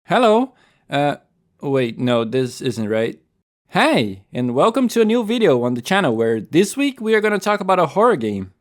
Hello. Uh, Wait, no, this isn't right. Hey, and welcome to a new video on the channel where this week we are gonna talk about a horror game.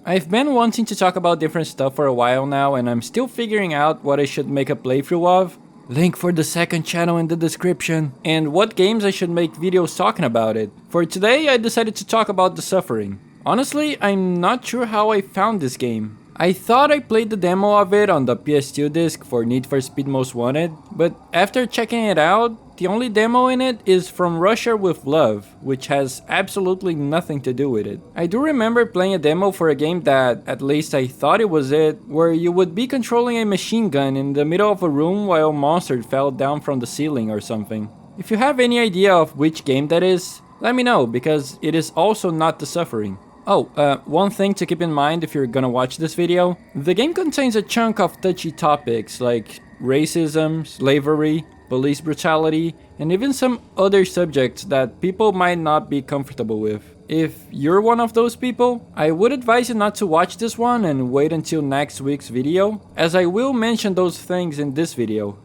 I've been wanting to talk about different stuff for a while now, and I'm still figuring out what I should make a playthrough of. Link for the second channel in the description. And what games I should make videos talking about it. For today, I decided to talk about The Suffering. Honestly, I'm not sure how I found this game. I thought I played the demo of it on the PS2 disc for Need for Speed Most Wanted, but after checking it out, the only demo in it is From Russia with Love, which has absolutely nothing to do with it. I do remember playing a demo for a game that, at least I thought it was it, where you would be controlling a machine gun in the middle of a room while a monster fell down from the ceiling or something. If you have any idea of which game that is, let me know, because it is also not The Suffering. Oh, one thing to keep in mind if you're gonna watch this video, the game contains a chunk of touchy topics like racism, slavery, police brutality, and even some other subjects that people might not be comfortable with. If you're one of those people, I would advise you not to watch this one and wait until next week's video, as I will mention those things in this video.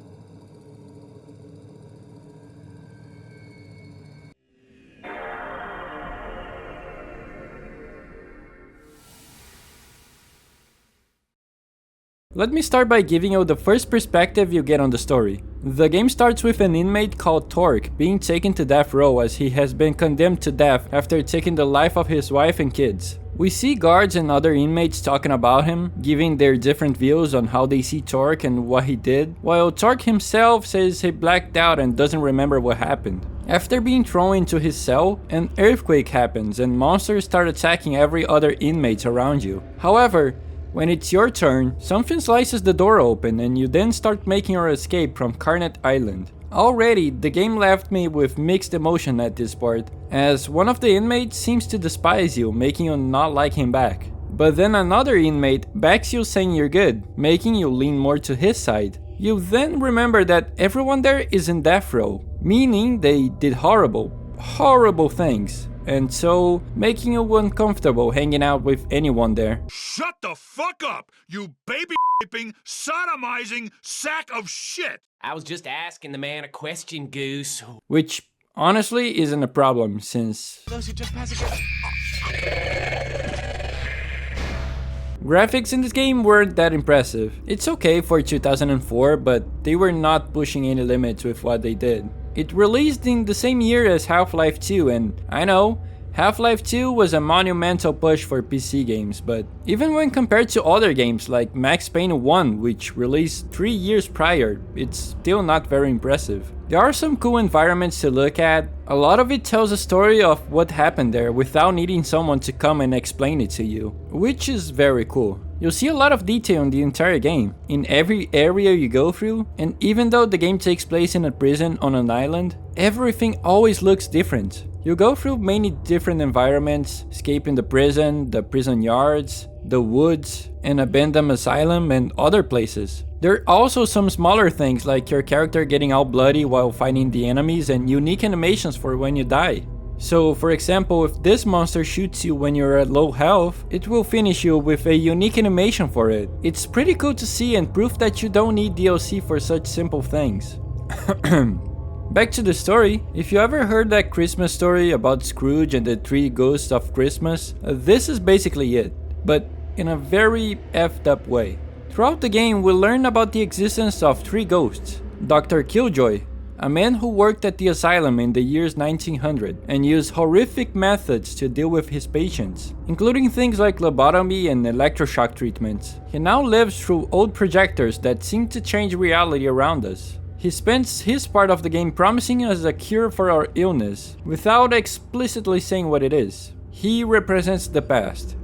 Let me start by giving you the first perspective you get on the story. The game starts with an inmate called Torque being taken to death row as he has been condemned to death after taking the life of his wife and kids. We see guards and other inmates talking about him, giving their different views on how they see Torque and what he did, while Torque himself says he blacked out and doesn't remember what happened. After being thrown into his cell, an earthquake happens and monsters start attacking every other inmate around you. However, when it's your turn, something slices the door open and you then start making your escape from Carnet Island. Already, the game left me with mixed emotion at this part, as one of the inmates seems to despise you, making you not like him back. But then another inmate backs you saying you're good, making you lean more to his side. You then remember that everyone there is in death row, meaning they did horrible things. And so, making you uncomfortable hanging out with anyone there. Shut the fuck up, you baby-raping, sodomizing sack of shit! I was just asking the man a question, Goose. Which, honestly, isn't a problem, since Those who trespass against... graphics in this game weren't that impressive. It's okay for 2004, but they were not pushing any limits with what they did. It released in the same year as Half-Life 2, and I know, Half-Life 2 was a monumental push for PC games, but even when compared to other games like Max Payne 1, which released 3 years prior, it's still not very impressive. There are some cool environments to look at. A lot of it tells a story of what happened there without needing someone to come and explain it to you, which is very cool. You'll see a lot of detail in the entire game, in every area you go through, and even though the game takes place in a prison on an island, everything always looks different. You go through many different environments, escaping the prison yards, the woods, an abandoned asylum, and other places. There are also some smaller things like your character getting all bloody while fighting the enemies and unique animations for when you die. So, for example, if this monster shoots you when you're at low health, it will finish you with a unique animation for it. It's pretty cool to see and proof that you don't need DLC for such simple things. Back to the story, if you ever heard that Christmas story about Scrooge and the three ghosts of Christmas, this is basically it, but in a very effed up way. Throughout the game, we learn about the existence of three ghosts. Dr. Killjoy, a man who worked at the asylum in the years 1900 and used horrific methods to deal with his patients, including things like lobotomy and electroshock treatments. He now lives through old projectors that seem to change reality around us. He spends his part of the game promising us a cure for our illness, without explicitly saying what it is. He represents the past.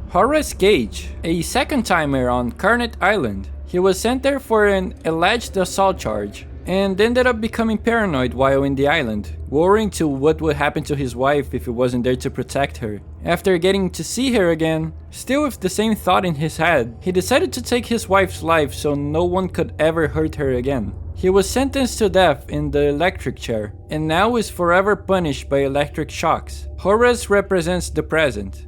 Horus Gage, a second-timer on Carnet Island. He was sent there for an alleged assault charge, and ended up becoming paranoid while in the island, worrying to what would happen to his wife if he wasn't there to protect her. After getting to see her again, still with the same thought in his head, he decided to take his wife's life so no one could ever hurt her again. He was sentenced to death in the electric chair, and now is forever punished by electric shocks. Horus represents the present.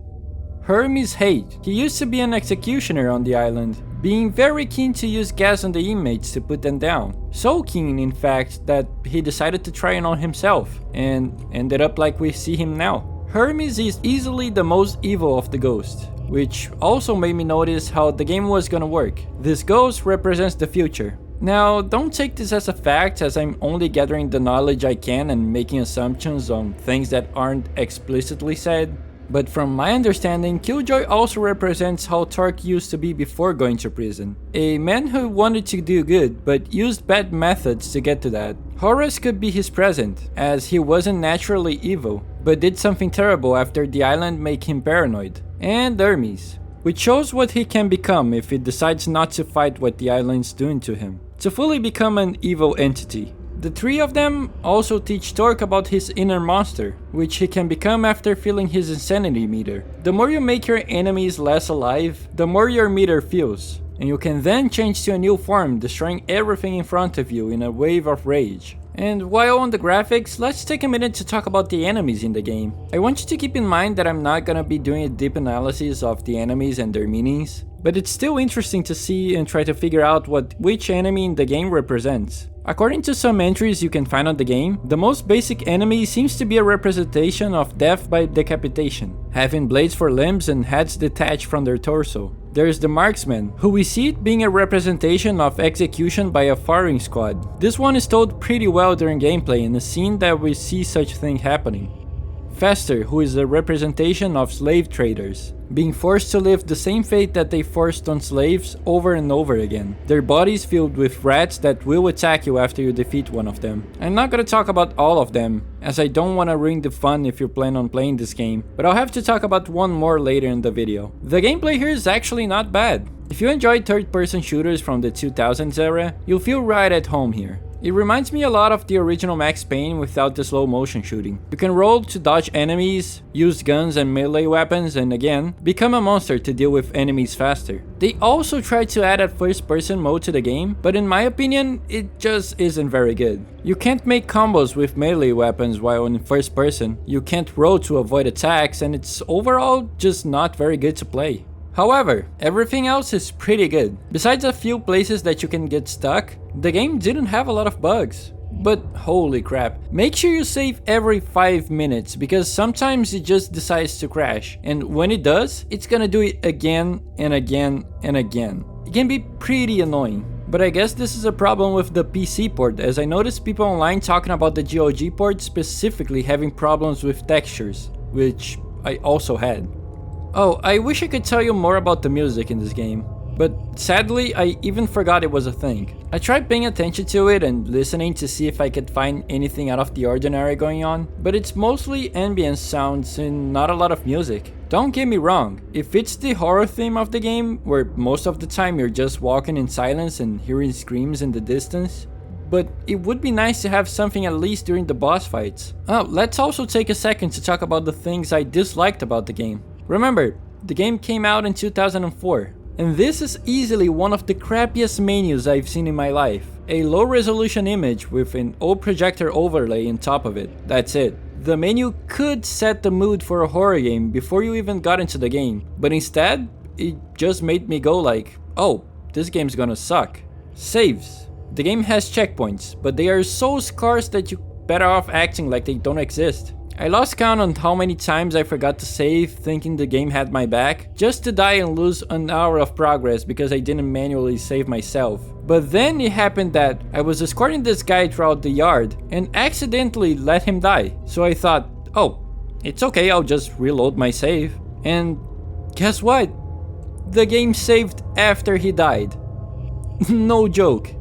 Hermes Hate. He used to be an executioner on the island, being very keen to use gas on the inmates to put them down. So keen, in fact, that he decided to try it on himself, and ended up like we see him now. Hermes is easily the most evil of the ghosts, which also made me notice how the game was gonna work. This ghost represents the future. Now, don't take this as a fact, as I'm only gathering the knowledge I can and making assumptions on things that aren't explicitly said. But from my understanding, Killjoy also represents how Torque used to be before going to prison. A man who wanted to do good, but used bad methods to get to that. Horus could be his present, as he wasn't naturally evil, but did something terrible after the island made him paranoid. And Hermes, which shows what he can become if he decides not to fight what the island's doing to him, to fully become an evil entity. The three of them also teach Torque about his inner monster, which he can become after filling his insanity meter. The more you make your enemies less alive, the more your meter fills, and you can then change to a new form, destroying everything in front of you in a wave of rage. And while on the graphics, let's take a minute to talk about the enemies in the game. I want you to keep in mind that I'm not gonna be doing a deep analysis of the enemies and their meanings, but it's still interesting to see and try to figure out what which enemy in the game represents. According to some entries you can find on the game, the most basic enemy seems to be a representation of death by decapitation, having blades for limbs and heads detached from their torso. There's the marksman, who we see it being a representation of execution by a firing squad. This one is told pretty well during gameplay in a scene that we see such thing happening. Fester, who is a representation of slave traders, being forced to live the same fate that they forced on slaves over and over again. Their bodies filled with rats that will attack you after you defeat one of them. I'm not gonna talk about all of them, as I don't wanna ruin the fun if you plan on playing this game, but I'll have to talk about one more later in the video. The gameplay here is actually not bad. If you enjoyed third-person shooters from the 2000s era, you'll feel right at home here. It reminds me a lot of the original Max Payne without the slow motion shooting. You can roll to dodge enemies, use guns and melee weapons, and again, become a monster to deal with enemies faster. They also tried to add a first person mode to the game, but in my opinion, it just isn't very good. You can't make combos with melee weapons while in first person, you can't roll to avoid attacks, and it's overall just not very good to play. However, everything else is pretty good. Besides a few places that you can get stuck, the game didn't have a lot of bugs. But holy crap, make sure you save every 5 minutes, because sometimes it just decides to crash, and when it does, it's gonna do it again and again and again. It can be pretty annoying. But I guess this is a problem with the PC port, as I noticed people online talking about the GOG port specifically having problems with textures, which I also had. Oh, I wish I could tell you more about the music in this game, but sadly I even forgot it was a thing. I tried paying attention to it and listening to see if I could find anything out of the ordinary going on, but it's mostly ambient sounds and not a lot of music. Don't get me wrong, it fits the horror theme of the game, where most of the time you're just walking in silence and hearing screams in the distance. But it would be nice to have something at least during the boss fights. Oh, let's also take a second to talk about the things I disliked about the game. Remember, the game came out in 2004, and this is easily one of the crappiest menus I've seen in my life. A low resolution image with an old projector overlay on top of it. That's it. The menu could set the mood for a horror game before you even got into the game, but instead, it just made me go like, oh, this game's gonna suck. Saves. The game has checkpoints, but they are so scarce that you're better off acting like they don't exist. I lost count on how many times I forgot to save thinking the game had my back, just to die and lose an hour of progress because I didn't manually save myself. But then it happened that I was escorting this guy throughout the yard and accidentally let him die. So I thought, oh, it's okay, I'll just reload my save. And guess what? The game saved after he died. No joke.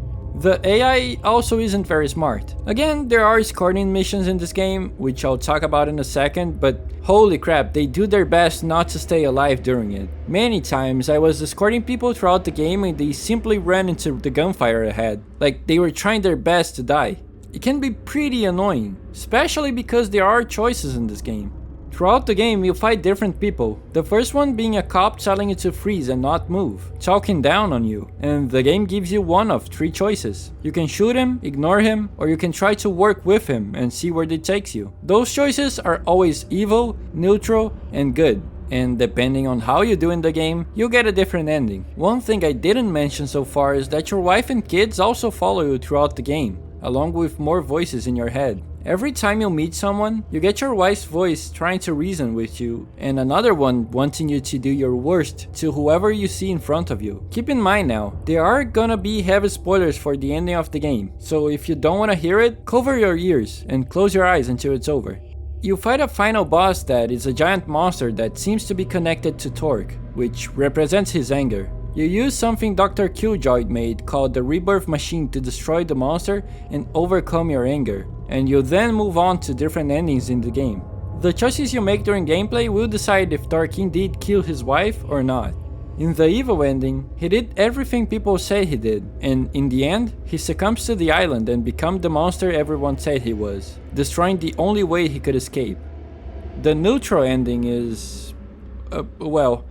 The AI also isn't very smart. Again, there are escorting missions in this game, which I'll talk about in a second, but holy crap, they do their best not to stay alive during it. Many times I was escorting people throughout the game and they simply ran into the gunfire ahead, like they were trying their best to die. It can be pretty annoying, especially because there are choices in this game. Throughout the game, you'll fight different people. The first one being a cop telling you to freeze and not move, talking down on you, and the game gives you one of 3 choices. You can shoot him, ignore him, or you can try to work with him and see where it takes you. Those choices are always evil, neutral, and good. and depending on how you do in the game, you'll get a different ending. One thing I didn't mention so far is that your wife and kids also follow you throughout the game, along with more voices in your head. Every time you meet someone, you get your wife's voice trying to reason with you, and another one wanting you to do your worst to whoever you see in front of you. Keep in mind now, there are gonna be heavy spoilers for the ending of the game, so if you don't wanna hear it, cover your ears and close your eyes until it's over. You fight a final boss that is a giant monster that seems to be connected to Torque, which represents his anger. You use something Dr. Killjoy made called the Rebirth Machine to destroy the monster and overcome your anger, and you then move on to different endings in the game. The choices you make during gameplay will decide if Torque indeed killed his wife or not. In the evil ending, he did everything people say he did, and in the end, he succumbs to the island and becomes the monster everyone said he was, destroying the only way he could escape. The neutral ending is... well...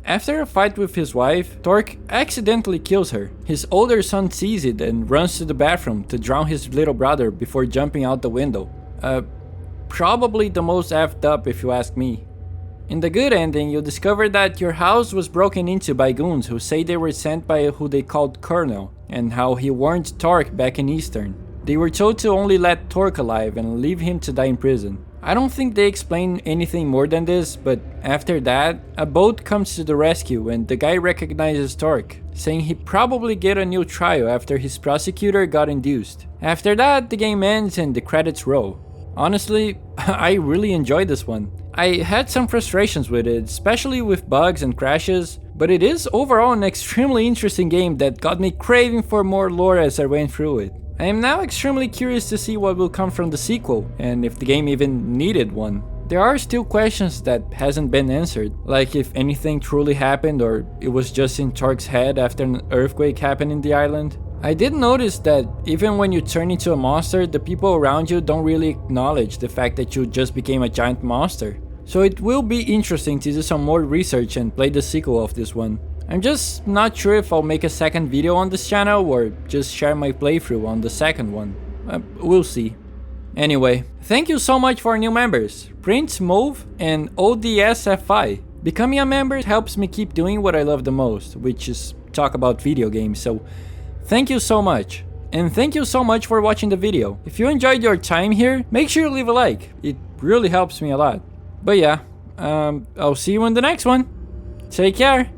After a fight with his wife, Torque accidentally kills her. His older son sees it and runs to the bathroom to drown his little brother before jumping out the window. Probably the most effed up if you ask me. In the good ending, you discover that your house was broken into by goons who say they were sent by who they called Colonel, and how he warned Torque back in Eastern. They were told to only let Torque alive and leave him to die in prison. I don't think they explain anything more than this, but after that, a boat comes to the rescue and the guy recognizes Torque, saying he probably get a new trial after his prosecutor got induced. After that, the game ends and the credits roll. Honestly, I really enjoyed this one. I had some frustrations with it, especially with bugs and crashes, but it is overall an extremely interesting game that got me craving for more lore as I went through it. I am now extremely curious to see what will come from the sequel, and if the game even needed one. There are still questions that hasn't been answered, like if anything truly happened or it was just in Torque's head after an earthquake happened in the island. I did notice that even when you turn into a monster, the people around you don't really acknowledge the fact that you just became a giant monster. So it will be interesting to do some more research and play the sequel of this one. I'm just not sure if I'll make a second video on this channel or just share my playthrough on the second one. We'll see. Anyway, thank you so much for our new members, Prince Move and ODSFI. Becoming a member helps me keep doing what I love the most, which is talk about video games, so thank you so much. And thank you so much for watching the video. If you enjoyed your time here, make sure you leave a like. It really helps me a lot. But yeah, I'll see you in the next one. Take care.